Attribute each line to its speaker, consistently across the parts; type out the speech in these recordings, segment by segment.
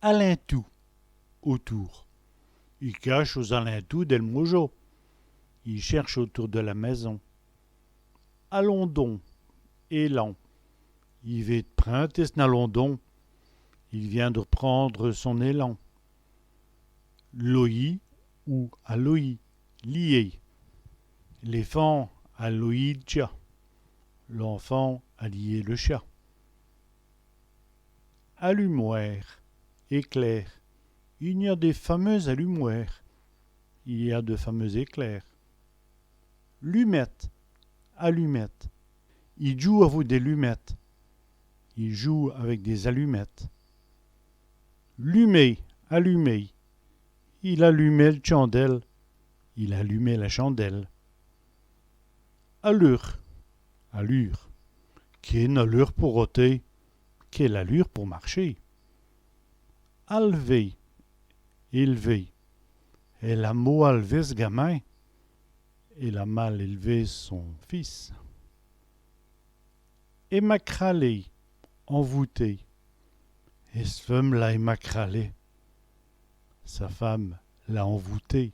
Speaker 1: alentou, autour. Il cache aux alentoux del mojo. Il cherche autour de la maison. Allons donc, élan. Il va prendre Snalondon. Il vient de prendre son élan. Loï ou Aloï, lié. L'éléphant a loï le chat. L'enfant a lié le chat. Allumoire, éclair. Il y a des fameux allumoires. Il y a de fameux éclairs. Lumette, allumette. Il joue avec des lumettes. Il joue avec des allumettes. Lumé, allumé. Il allumait le chandelle. Il allumait la chandelle. Allure, allure. Quelle allure pour ôter, quelle allure pour marcher. Alvé, élevé. Elle a mot élevé ce gamin. Elle a mal élevé son fils. Émacralé, envoûté. Et cette femme l'a émacralé. Sa femme l'a envoûté.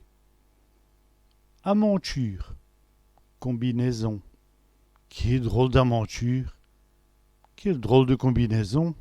Speaker 1: Amonture, combinaison. Quelle drôle d'amonture. Quelle drôle de combinaison.